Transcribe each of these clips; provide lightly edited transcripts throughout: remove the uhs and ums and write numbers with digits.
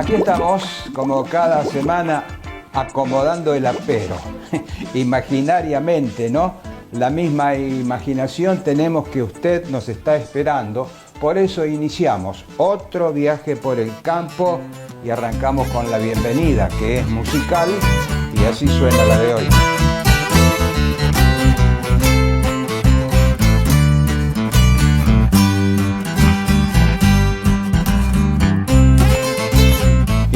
Aquí estamos, como cada semana, acomodando el apero, imaginariamente, ¿no? La misma imaginación tenemos que usted nos está esperando, por eso iniciamos otro viaje por el campo y arrancamos con la bienvenida, que es musical, y así suena la de hoy.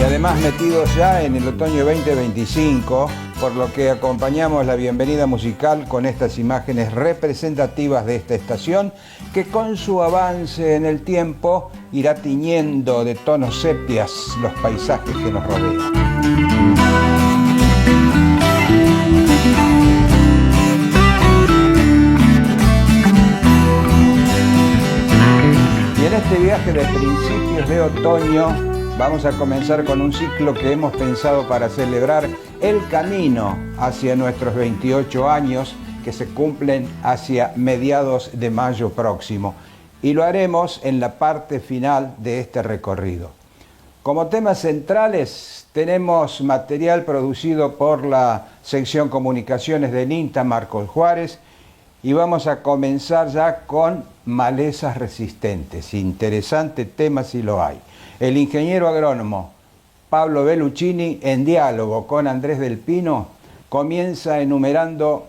Además metidos ya en el otoño 2025, por lo que acompañamos la bienvenida musical con estas imágenes representativas de esta estación, que con su avance en el tiempo irá tiñendo de tonos sepias los paisajes que nos rodean. Y en este viaje de principios de otoño, vamos a comenzar con un ciclo que hemos pensado para celebrar el camino hacia nuestros 28 años que se cumplen hacia mediados de mayo próximo. Y lo haremos en la parte final de este recorrido. Como temas centrales tenemos material producido por la sección Comunicaciones del INTA Marcos Juárez y vamos a comenzar ya con malezas resistentes. Interesante tema si lo hay. El ingeniero agrónomo Pablo Belluccini, en diálogo con Andrés del Pino, comienza enumerando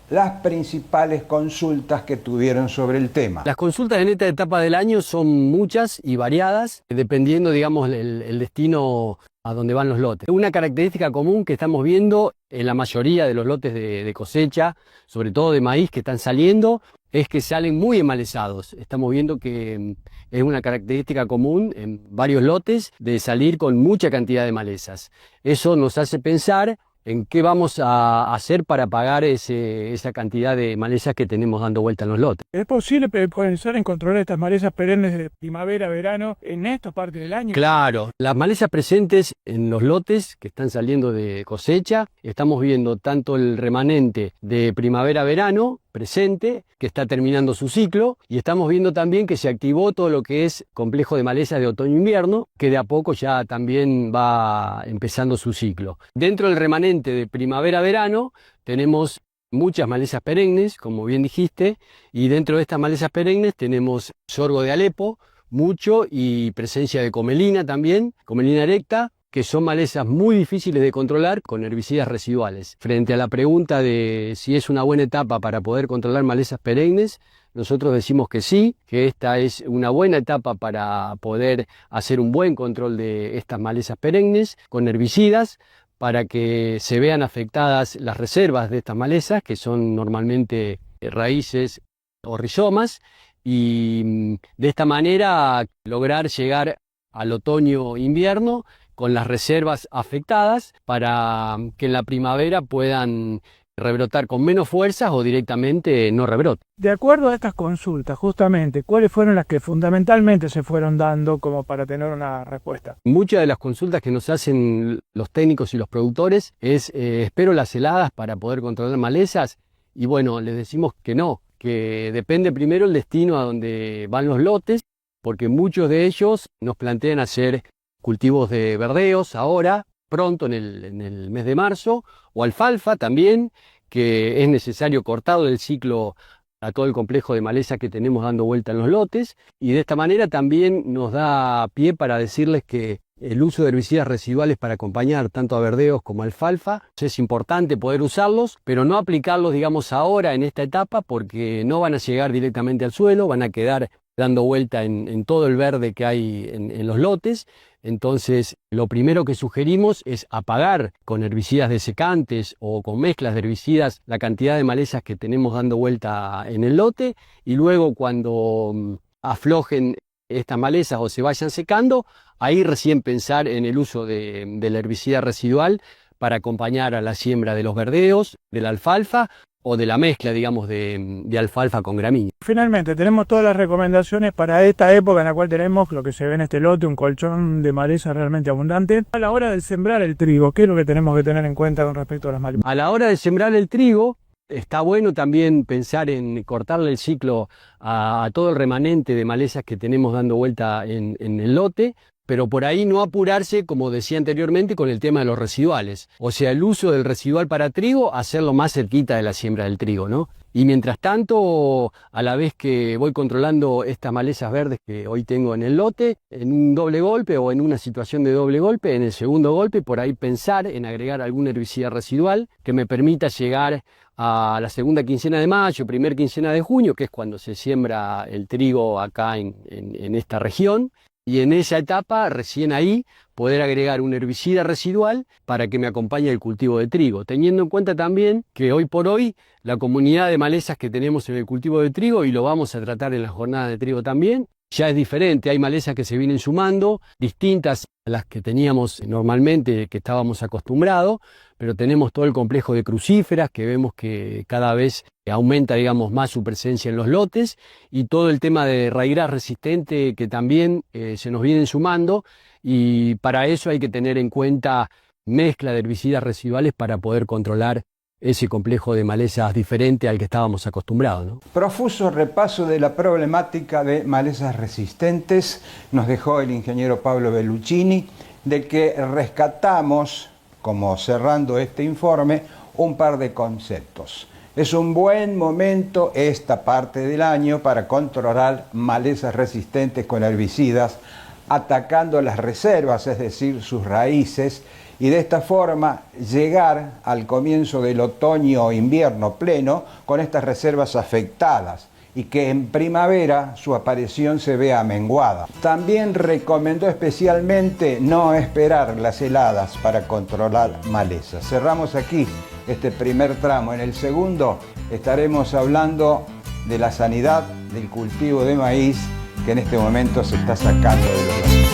las principales consultas que tuvieron sobre el tema. Las consultas en esta etapa del año son muchas y variadas, dependiendo, digamos, el destino a donde van los lotes. Una característica común que estamos viendo en la mayoría de los lotes de cosecha, sobre todo de maíz que están saliendo, es que salen muy emalezados. Estamos viendo que es una característica común en varios lotes de salir con mucha cantidad de malezas. Eso nos hace pensar en qué vamos a hacer para pagar esa cantidad de malezas que tenemos dando vuelta en los lotes. ¿Es posible pensar en controlar estas malezas perennes de primavera, verano, en esta parte del año? Claro, las malezas presentes en los lotes que están saliendo de cosecha, estamos viendo tanto el remanente de primavera-verano presente, que está terminando su ciclo, y estamos viendo también que se activó todo lo que es complejo de malezas de otoño-invierno, que de a poco ya también va empezando su ciclo. Dentro del remanente de primavera-verano tenemos muchas malezas perennes, como bien dijiste, y dentro de estas malezas perennes tenemos sorgo de Alepo, mucho, y presencia de comelina también, comelina erecta, que son malezas muy difíciles de controlar con herbicidas residuales. Frente a la pregunta de si es una buena etapa para poder controlar malezas perennes, nosotros decimos que sí, que esta es una buena etapa para poder hacer un buen control de estas malezas perennes con herbicidas, para que se vean afectadas las reservas de estas malezas, que son normalmente raíces o rizomas, y de esta manera lograr llegar al otoño-invierno con las reservas afectadas para que en la primavera puedan rebrotar con menos fuerzas o directamente no rebroten. De acuerdo a estas consultas, justamente, ¿cuáles fueron las que fundamentalmente se fueron dando como para tener una respuesta? Muchas de las consultas que nos hacen los técnicos y los productores es espero las heladas para poder controlar malezas, y bueno, les decimos que no, que depende primero el destino a donde van los lotes, porque muchos de ellos nos plantean hacer cultivos de verdeos ahora, pronto en el mes de marzo, o alfalfa también, que es necesario cortado del ciclo a todo el complejo de maleza que tenemos dando vuelta en los lotes, y de esta manera también nos da pie para decirles que el uso de herbicidas residuales para acompañar tanto a verdeos como a alfalfa es importante poder usarlos, pero no aplicarlos, digamos, ahora en esta etapa, porque no van a llegar directamente al suelo, van a quedar dando vuelta en todo el verde que hay en los lotes. Entonces, lo primero que sugerimos es apagar con herbicidas desecantes o con mezclas de herbicidas la cantidad de malezas que tenemos dando vuelta en el lote, y luego cuando aflojen estas malezas o se vayan secando, ahí recién pensar en el uso del herbicida residual para acompañar a la siembra de los verdeos, de la alfalfa o de la mezcla, digamos, de alfalfa con gramínea. Finalmente, tenemos todas las recomendaciones para esta época en la cual tenemos lo que se ve en este lote, un colchón de maleza realmente abundante. A la hora de sembrar el trigo, ¿qué es lo que tenemos que tener en cuenta con respecto a las malezas? A la hora de sembrar el trigo, está bueno también pensar en cortarle el ciclo a todo el remanente de malezas que tenemos dando vuelta en el lote, pero por ahí no apurarse, como decía anteriormente, con el tema de los residuales. O sea, el uso del residual para trigo, hacerlo más cerquita de la siembra del trigo, ¿no? Y mientras tanto, a la vez que voy controlando estas malezas verdes que hoy tengo en el lote, en un doble golpe o en una situación de doble golpe, en el segundo golpe, por ahí pensar en agregar algún herbicida residual que me permita llegar a la segunda quincena de mayo, primer quincena de junio, que es cuando se siembra el trigo acá en esta región. Y en esa etapa, recién ahí, poder agregar un herbicida residual para que me acompañe el cultivo de trigo, teniendo en cuenta también que hoy por hoy la comunidad de malezas que tenemos en el cultivo de trigo, y lo vamos a tratar en la jornada de trigo también, ya es diferente. Hay malezas que se vienen sumando, distintas a las que teníamos normalmente, que estábamos acostumbrados, pero tenemos todo el complejo de crucíferas, que vemos que cada vez aumenta, digamos, más su presencia en los lotes, y todo el tema de raíz resistente que también se nos vienen sumando, y para eso hay que tener en cuenta mezcla de herbicidas residuales para poder controlar ese complejo de malezas diferente al que estábamos acostumbrados, ¿no? Profuso repaso de la problemática de malezas resistentes nos dejó el ingeniero Pablo Belluccini, de que rescatamos, como cerrando este informe, un par de conceptos. Es un buen momento esta parte del año para controlar malezas resistentes con herbicidas, atacando las reservas, es decir, sus raíces, y de esta forma llegar al comienzo del otoño o invierno pleno con estas reservas afectadas, y que en primavera su aparición se vea menguada. También recomendó especialmente no esperar las heladas para controlar malezas. Cerramos aquí este primer tramo. En el segundo estaremos hablando de la sanidad del cultivo de maíz, que en este momento se está sacando de los lotes.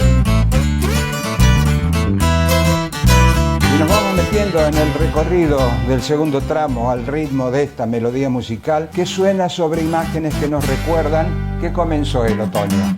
Y nos vamos metiendo en el recorrido del segundo tramo al ritmo de esta melodía musical que suena sobre imágenes que nos recuerdan que comenzó el otoño.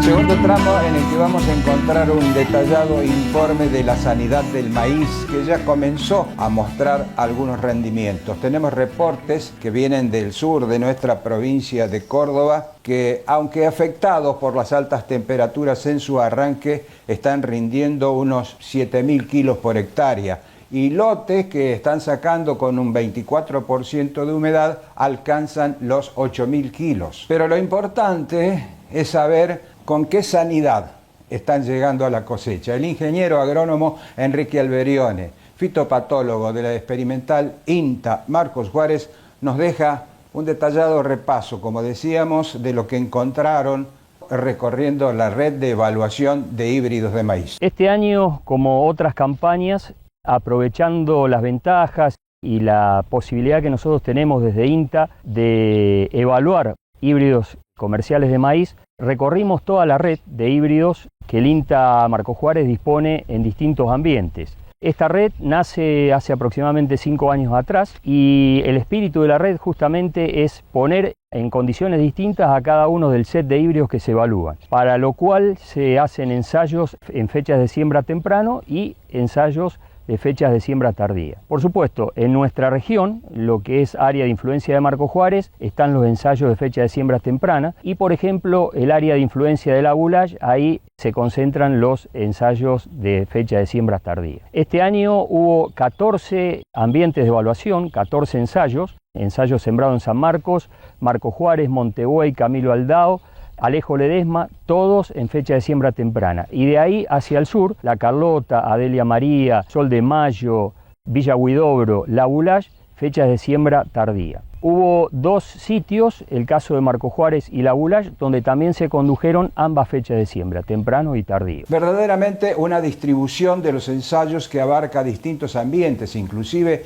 Segundo tramo en el que vamos a encontrar un detallado informe de la sanidad del maíz, que ya comenzó a mostrar algunos rendimientos. Tenemos reportes que vienen del sur de nuestra provincia de Córdoba, que aunque afectados por las altas temperaturas en su arranque, están rindiendo unos 7.000 kilos por hectárea. Y lotes que están sacando con un 24% de humedad alcanzan los 8.000 kilos. Pero lo importante es saber con qué sanidad están llegando a la cosecha. El ingeniero agrónomo Enrique Alberione, fitopatólogo de la experimental INTA Marcos Juárez, nos deja un detallado repaso, como decíamos, de lo que encontraron recorriendo la red de evaluación de híbridos de maíz. Este año, como otras campañas, aprovechando las ventajas y la posibilidad que nosotros tenemos desde INTA de evaluar híbridos comerciales de maíz, recorrimos toda la red de híbridos que el INTA Marcos Juárez dispone en distintos ambientes. Esta red nace hace aproximadamente 5 años atrás, y el espíritu de la red justamente es poner en condiciones distintas a cada uno del set de híbridos que se evalúan, para lo cual se hacen ensayos en fechas de siembra temprano y ensayos de fechas de siembra tardía. Por supuesto, en nuestra región, lo que es área de influencia de Marcos Juárez, están los ensayos de fecha de siembra temprana, y por ejemplo, el área de influencia de la Boulage, ahí se concentran los ensayos de fecha de siembra tardía. Este año hubo 14 ambientes de evaluación, 14 ensayos sembrados en San Marcos, Marcos Juárez, Montebuey, Camilo Aldao, Alejo Ledesma, todos en fecha de siembra temprana. Y de ahí hacia el sur, La Carlota, Adelia María, Sol de Mayo, Villa Huidobro, La Boulage, fechas de siembra tardía. Hubo 2 sitios, el caso de Marcos Juárez y La Boulage, donde también se condujeron ambas fechas de siembra, temprano y tardío. Verdaderamente una distribución de los ensayos que abarca distintos ambientes, inclusive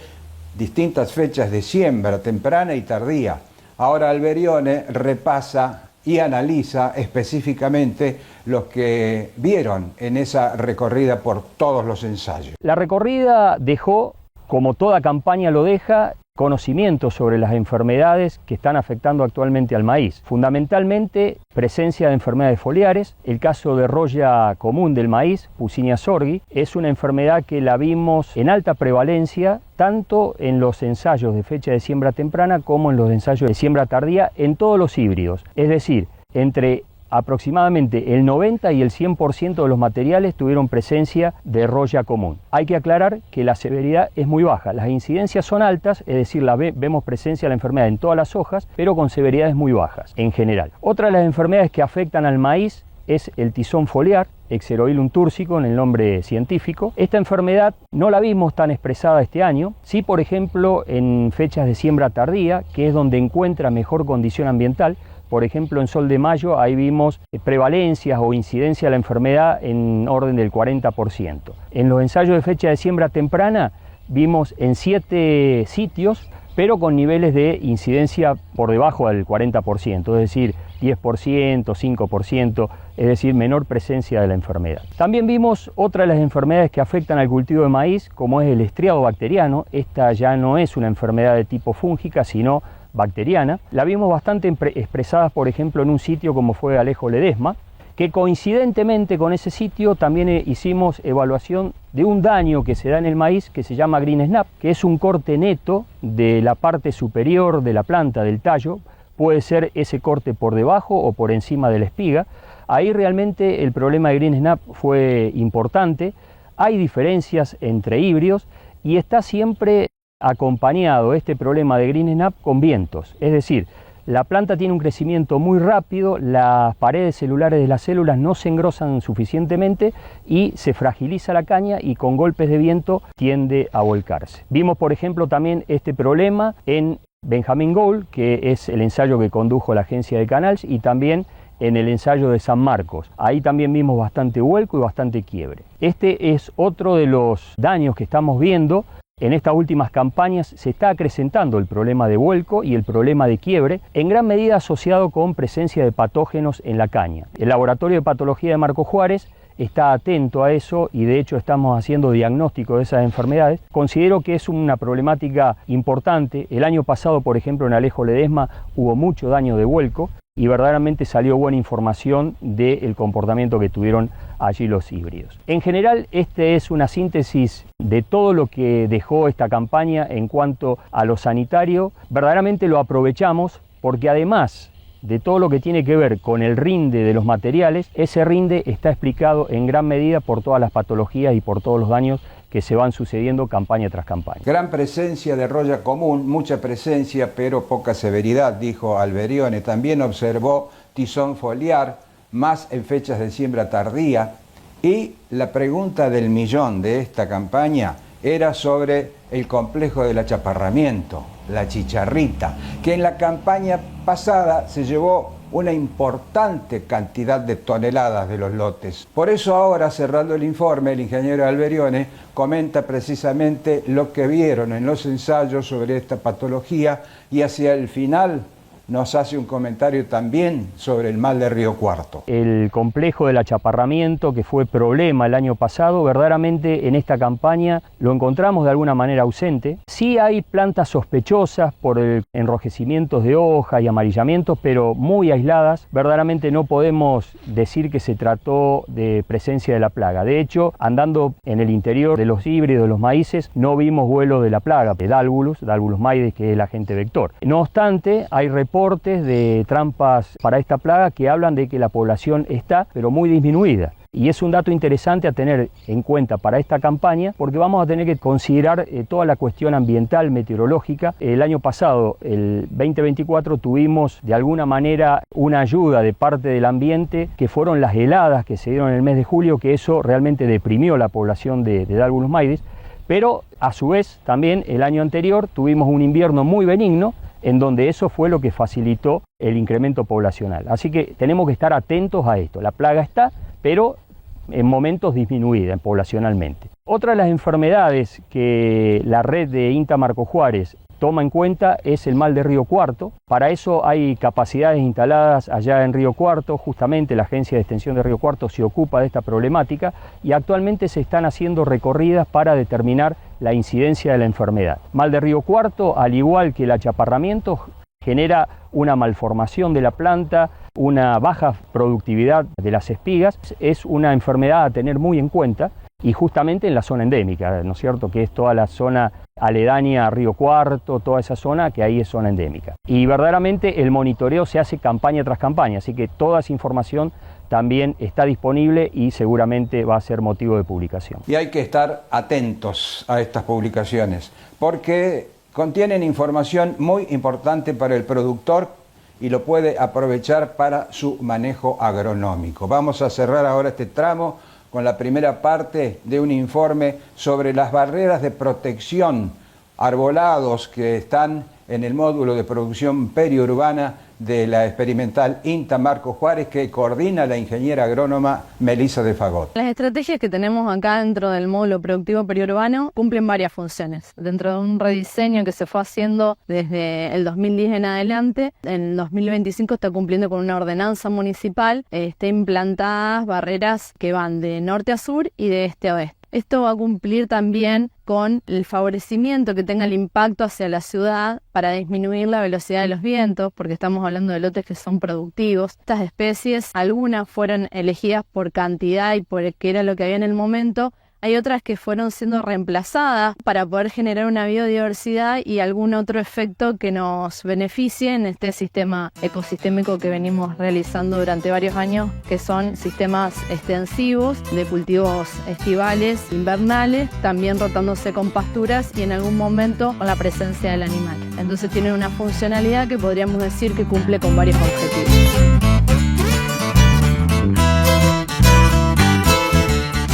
distintas fechas de siembra, temprana y tardía. Ahora Alberione repasa y analiza específicamente los que vieron en esa recorrida por todos los ensayos. La recorrida dejó, como toda campaña lo deja, conocimiento sobre las enfermedades que están afectando actualmente al maíz. Fundamentalmente, presencia de enfermedades foliares. El caso de roya común del maíz, Puccinia sorghi, es una enfermedad que la vimos en alta prevalencia tanto en los ensayos de fecha de siembra temprana como en los ensayos de siembra tardía en todos los híbridos. Es decir, entre aproximadamente el 90 y el 100% de los materiales tuvieron presencia de roya común. Hay que aclarar que la severidad es muy baja, las incidencias son altas, es decir, vemos presencia de la enfermedad en todas las hojas, pero con severidades muy bajas en general. Otra de las enfermedades que afectan al maíz es el tizón foliar, Xeroilum tursicum en el nombre científico. Esta enfermedad no la vimos tan expresada este año, sí por ejemplo en fechas de siembra tardía, que es donde encuentra mejor condición ambiental. Por ejemplo, en Sol de Mayo, ahí vimos prevalencias o incidencia de la enfermedad en orden del 40%. En los ensayos de fecha de siembra temprana, vimos en 7 sitios, pero con niveles de incidencia por debajo del 40%, es decir, 10%, 5%, es decir, menor presencia de la enfermedad. También vimos otra de las enfermedades que afectan al cultivo de maíz, como es el estriado bacteriano. Esta ya no es una enfermedad de tipo fúngica, sino bacteriana. La vimos bastante expresada, por ejemplo, en un sitio como fue Alejo Ledesma, que coincidentemente con ese sitio también hicimos evaluación de un daño que se da en el maíz que se llama green snap, que es un corte neto de la parte superior de la planta, del tallo. Puede ser ese corte por debajo o por encima de la espiga. Ahí realmente el problema de green snap fue importante. Hay diferencias entre híbridos y está siempre acompañado este problema de green snap con vientos, es decir, la planta tiene un crecimiento muy rápido, las paredes celulares de las células no se engrosan suficientemente y se fragiliza la caña y con golpes de viento tiende a volcarse. Vimos por ejemplo también este problema en Benjamín Gould, que es el ensayo que condujo la agencia de Canals, y también en el ensayo de San Marcos. Ahí también vimos bastante vuelco y bastante quiebre. Este es otro de los daños que estamos viendo. En estas últimas campañas se está acrecentando el problema de vuelco y el problema de quiebre, en gran medida asociado con presencia de patógenos en la caña. El Laboratorio de Patología de Marcos Juárez está atento a eso y de hecho estamos haciendo diagnóstico de esas enfermedades. Considero que es una problemática importante. El año pasado, por ejemplo, en Alejo Ledesma hubo mucho daño de vuelco y verdaderamente salió buena información del comportamiento que tuvieron allí los híbridos. En general, este es una síntesis de todo lo que dejó esta campaña en cuanto a lo sanitario. Verdaderamente lo aprovechamos porque además de todo lo que tiene que ver con el rinde de los materiales, ese rinde está explicado en gran medida por todas las patologías y por todos los daños que se van sucediendo campaña tras campaña. Gran presencia de roya común, mucha presencia pero poca severidad, dijo Alberione. También observó tizón foliar, más en fechas de siembra tardía. Y la pregunta del millón de esta campaña era sobre el complejo del achaparramiento, la chicharrita, que en la campaña pasada se llevó una importante cantidad de toneladas de los lotes. Por eso ahora, cerrando el informe, el ingeniero Alberione comenta precisamente lo que vieron en los ensayos sobre esta patología y hacia el final nos hace un comentario también sobre el mal de Río Cuarto. El complejo del achaparramiento, que fue problema el año pasado, verdaderamente en esta campaña lo encontramos de alguna manera ausente. Sí hay plantas sospechosas por enrojecimientos de hoja y amarillamientos, pero muy aisladas. Verdaderamente no podemos decir que se trató de presencia de la plaga. De hecho, andando en el interior de los híbridos, de los maíces, no vimos vuelo de la plaga, de Dálvulus maides, que es el agente vector. No obstante, hay reportes de trampas para esta plaga que hablan de que la población está, pero muy disminuida. Y es un dato interesante a tener en cuenta para esta campaña porque vamos a tener que considerar toda la cuestión ambiental, meteorológica. El año pasado, el 2024, tuvimos de alguna manera una ayuda de parte del ambiente, que fueron las heladas que se dieron en el mes de julio, que eso realmente deprimió la población de Dálvulus maides. Pero a su vez también el año anterior tuvimos un invierno muy benigno, en donde eso fue lo que facilitó el incremento poblacional. Así que tenemos que estar atentos a esto. La plaga está, pero en momentos disminuida poblacionalmente. Otra de las enfermedades que la red de INTA Marcos Juárez toma en cuenta es el mal de Río Cuarto. Para eso hay capacidades instaladas allá en Río Cuarto. Justamente la Agencia de Extensión de Río Cuarto se ocupa de esta problemática y actualmente se están haciendo recorridas para determinar la incidencia de la enfermedad. Mal de Río Cuarto, al igual que el achaparramiento, genera una malformación de la planta, una baja productividad de las espigas. Es una enfermedad a tener muy en cuenta y justamente en la zona endémica, ¿no es cierto?, que es toda la zona aledaña a Río Cuarto, toda esa zona que ahí es zona endémica. Y verdaderamente el monitoreo se hace campaña tras campaña, así que toda esa información también está disponible y seguramente va a ser motivo de publicación. Y hay que estar atentos a estas publicaciones porque contienen información muy importante para el productor y lo puede aprovechar para su manejo agronómico. Vamos a cerrar ahora este tramo con la primera parte de un informe sobre las barreras de protección, arbolados que están en el módulo de producción periurbana de la experimental INTA Marco Juárez, que coordina la ingeniera agrónoma Melissa de Fagot. Las estrategias que tenemos acá dentro del módulo productivo periurbano cumplen varias funciones. Dentro de un rediseño que se fue haciendo desde el 2010 en adelante, en el 2025 está cumpliendo con una ordenanza municipal, está implantadas barreras que van de norte a sur y de este a oeste. Esto va a cumplir también con el favorecimiento que tenga el impacto hacia la ciudad para disminuir la velocidad de los vientos, porque estamos hablando de lotes que son productivos. Estas especies, algunas fueron elegidas por cantidad y por qué era lo que había en el momento. Hay otras que fueron siendo reemplazadas para poder generar una biodiversidad y algún otro efecto que nos beneficie en este sistema ecosistémico que venimos realizando durante varios años, que son sistemas extensivos de cultivos estivales, invernales, también rotándose con pasturas y en algún momento con la presencia del animal. Entonces tienen una funcionalidad que podríamos decir que cumple con varios objetivos.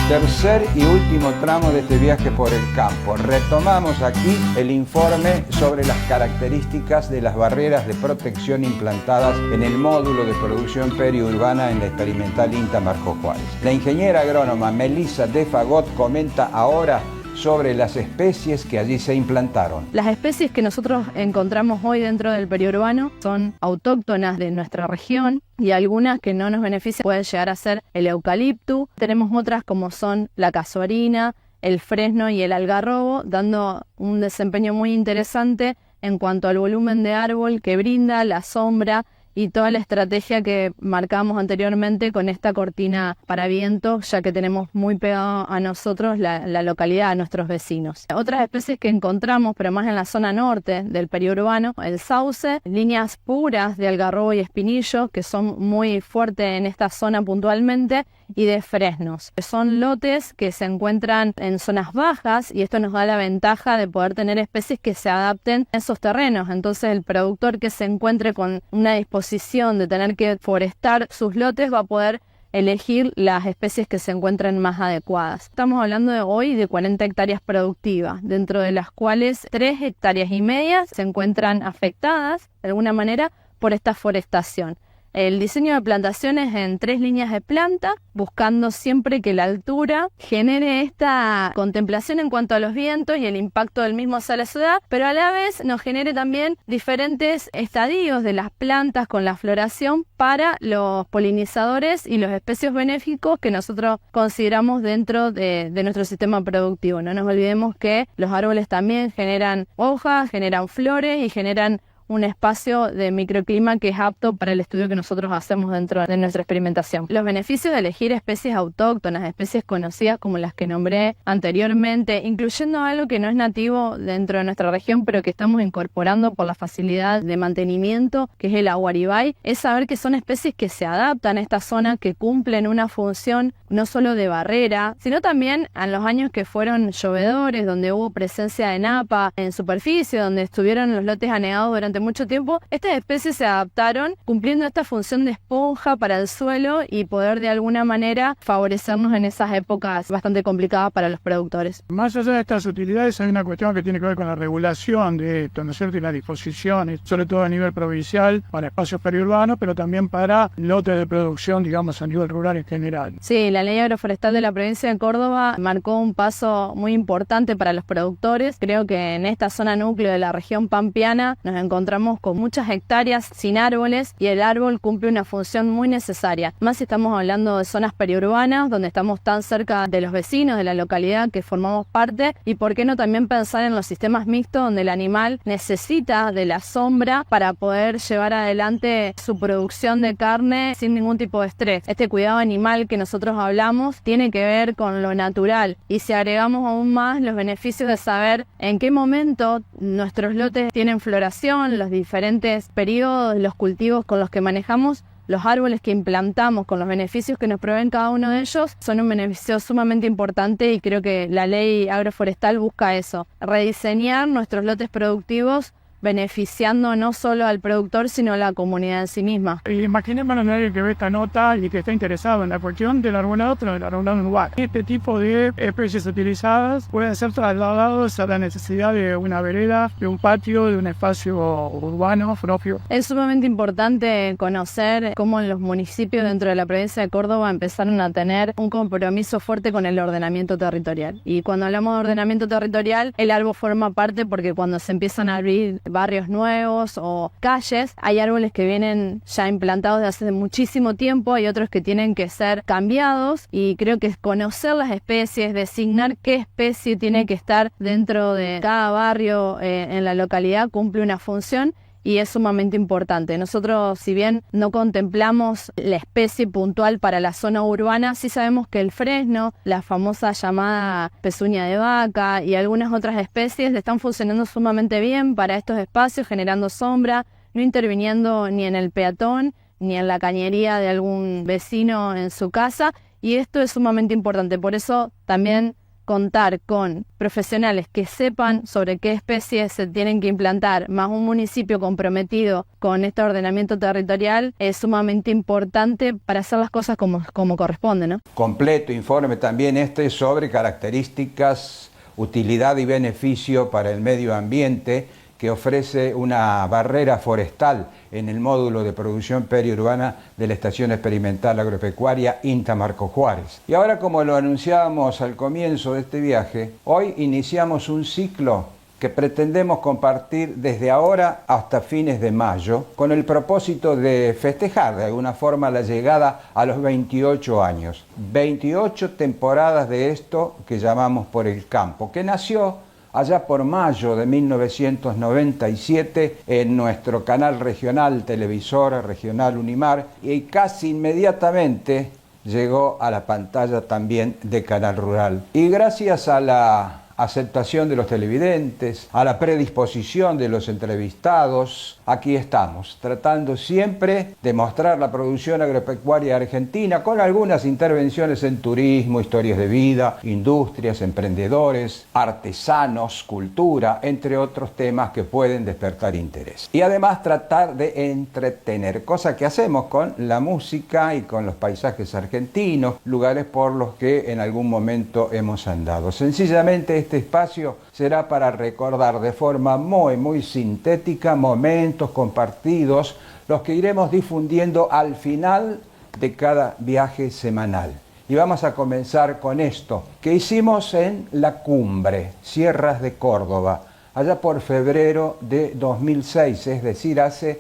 Tercer y último tramo de este viaje por el campo. Retomamos aquí el informe sobre las características de las barreras de protección implantadas en el módulo de producción periurbana en la experimental INTA Marco Juárez. La ingeniera agrónoma Melissa de Fagot comenta ahora sobre las especies que allí se implantaron. Las especies que nosotros encontramos hoy dentro del periurbano son autóctonas de nuestra región y algunas que no nos benefician pueden llegar a ser el eucalipto. Tenemos otras como son la casuarina, el fresno y el algarrobo, dando un desempeño muy interesante en cuanto al volumen de árbol que brinda, la sombra y toda la estrategia que marcamos anteriormente con esta cortina para viento, ya que tenemos muy pegado a nosotros la localidad, a nuestros vecinos. Otras especies que encontramos, pero más en la zona norte del periurbano, el sauce, líneas puras de algarrobo y espinillo, que son muy fuertes en esta zona puntualmente, y de fresnos. Son lotes que se encuentran en zonas bajas y esto nos da la ventaja de poder tener especies que se adapten a esos terrenos. Entonces el productor que se encuentre con una disposición de tener que forestar sus lotes va a poder elegir las especies que se encuentren más adecuadas. Estamos hablando de hoy de 40 hectáreas productivas, dentro de las cuales 3,5 hectáreas se encuentran afectadas de alguna manera por esta forestación. El diseño de plantaciones en 3 líneas de planta, buscando siempre que la altura genere esta contemplación en cuanto a los vientos y el impacto del mismo hacia la ciudad, pero a la vez nos genere también diferentes estadios de las plantas con la floración para los polinizadores y los especies benéficos que nosotros consideramos dentro de nuestro sistema productivo. No nos olvidemos que los árboles también generan hojas, generan flores y generan un espacio de microclima que es apto para el estudio que nosotros hacemos dentro de nuestra experimentación. Los beneficios de elegir especies autóctonas, especies conocidas como las que nombré anteriormente, incluyendo algo que no es nativo dentro de nuestra región, pero que estamos incorporando por la facilidad de mantenimiento, que es el aguaribay, es saber que son especies que se adaptan a esta zona, que cumplen una función no solo de barrera, sino también en los años que fueron llovedores, donde hubo presencia de napa en superficie, donde estuvieron los lotes anegados durante mucho tiempo, estas especies se adaptaron cumpliendo esta función de esponja para el suelo y poder de alguna manera favorecernos en esas épocas bastante complicadas para los productores. Más allá de estas utilidades hay una cuestión que tiene que ver con la regulación de esto, ¿no es cierto? Y las disposiciones, sobre todo a nivel provincial, para espacios periurbanos, pero también para lotes de producción, digamos, a nivel rural en general. Sí, la ley agroforestal de la provincia de Córdoba marcó un paso muy importante para los productores. Creo que en esta zona núcleo de la región pampeana nos encontramos encontramos con muchas hectáreas sin árboles y el árbol cumple una función muy necesaria. Más si estamos hablando de zonas periurbanas, donde estamos tan cerca de los vecinos de la localidad que formamos parte, y por qué no también pensar en los sistemas mixtos donde el animal necesita de la sombra para poder llevar adelante su producción de carne sin ningún tipo de estrés. Este cuidado animal que nosotros hablamos tiene que ver con lo natural, y si agregamos aún más los beneficios de saber en qué momento nuestros lotes tienen floración, los diferentes periodos, los cultivos con los que manejamos, los árboles que implantamos, con los beneficios que nos proveen cada uno de ellos, son un beneficio sumamente importante, y creo que la ley agroforestal busca eso, rediseñar nuestros lotes productivos beneficiando no solo al productor, sino a la comunidad en sí misma. Imaginémonos a alguien que ve esta nota y que está interesado en la cuestión del arbolado, pero del arbolado urbano. Este tipo de especies utilizadas pueden ser trasladados a la necesidad de una vereda, de un patio, de un espacio urbano propio. Es sumamente importante conocer cómo los municipios dentro de la provincia de Córdoba empezaron a tener un compromiso fuerte con el ordenamiento territorial. Y cuando hablamos de ordenamiento territorial, el árbol forma parte, porque cuando se empiezan a abrir barrios nuevos o calles, hay árboles que vienen ya implantados de hace muchísimo tiempo, hay otros que tienen que ser cambiados, y creo que conocer las especies, designar qué especie tiene que estar dentro de cada barrio en la localidad, cumple una función y es sumamente importante. Nosotros, si bien no contemplamos la especie puntual para la zona urbana, sí sabemos que el fresno, la famosa llamada pezuña de vaca y algunas otras especies están funcionando sumamente bien para estos espacios, generando sombra, no interviniendo ni en el peatón ni en la cañería de algún vecino en su casa, y esto es sumamente importante. Por eso también contar con profesionales que sepan sobre qué especies se tienen que implantar, más un municipio comprometido con este ordenamiento territorial, es sumamente importante para hacer las cosas como corresponde, ¿no? Completo informe también sobre características, utilidad y beneficio para el medio ambiente que ofrece una barrera forestal en el módulo de producción periurbana de la Estación Experimental Agropecuaria INTA Marco Juárez. Y ahora, como lo anunciábamos al comienzo de este viaje, hoy iniciamos un ciclo que pretendemos compartir desde ahora hasta fines de mayo, con el propósito de festejar de alguna forma la llegada a los 28 años. 28 temporadas de esto que llamamos Por el Campo, que nació allá por mayo de 1997 en nuestro canal regional, televisora regional Unimar, y casi inmediatamente llegó a la pantalla también de Canal Rural. Y gracias a la aceptación de los televidentes, a la predisposición de los entrevistados, aquí estamos, tratando siempre de mostrar la producción agropecuaria argentina con algunas intervenciones en turismo, historias de vida, industrias, emprendedores, artesanos, cultura, entre otros temas que pueden despertar interés. Y además tratar de entretener, cosa que hacemos con la música y con los paisajes argentinos, lugares por los que en algún momento hemos andado. Sencillamente este espacio será para recordar de forma muy sintética momentos compartidos, los que iremos difundiendo al final de cada viaje semanal. Y vamos a comenzar con esto, que hicimos en La Cumbre, Sierras de Córdoba, allá por febrero de 2006, es decir, hace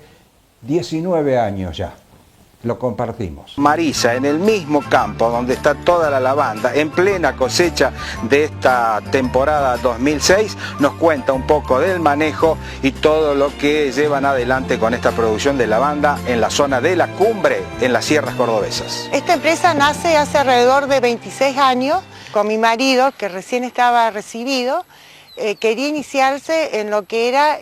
19 años ya. Lo compartimos. Marisa, en el mismo campo donde está toda la lavanda, en plena cosecha de esta temporada 2006, nos cuenta un poco del manejo y todo lo que llevan adelante con esta producción de lavanda en la zona de La Cumbre, en las sierras cordobesas. Esta empresa nace hace alrededor de 26 años, con mi marido, que recién estaba recibido. Quería iniciarse en lo que era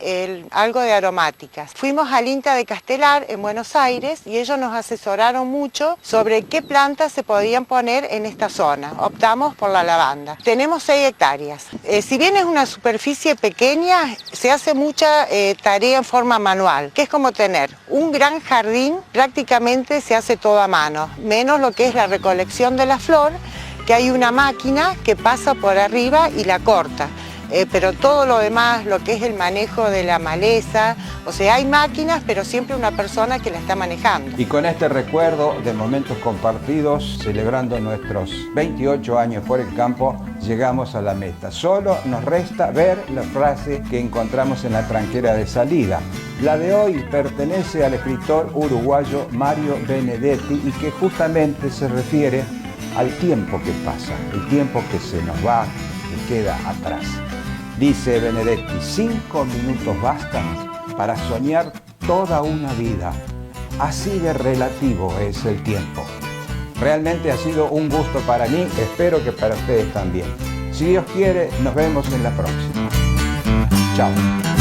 algo de aromáticas. Fuimos al INTA de Castelar en Buenos Aires y ellos nos asesoraron mucho sobre qué plantas se podían poner en esta zona. Optamos por la lavanda. Tenemos 6 hectáreas. Si bien es una superficie pequeña, se hace mucha tarea en forma manual, que es como tener un gran jardín, prácticamente se hace todo a mano, menos lo que es la recolección de la flor, que hay una máquina que pasa por arriba y la corta. pero todo lo demás, lo que es el manejo de la maleza, o sea, hay máquinas, pero siempre una persona que la está manejando. Y con este recuerdo de momentos compartidos, celebrando nuestros 28 años por el campo, llegamos a la meta. Solo nos resta ver la frase que encontramos en la tranquera de salida. La de hoy pertenece al escritor uruguayo Mario Benedetti y que justamente se refiere al tiempo que pasa, el tiempo que se nos va, que queda atrás. Dice Benedetti, 5 minutos bastan para soñar toda una vida. Así de relativo es el tiempo. Realmente ha sido un gusto para mí, espero que para ustedes también. Si Dios quiere, nos vemos en la próxima. Chao.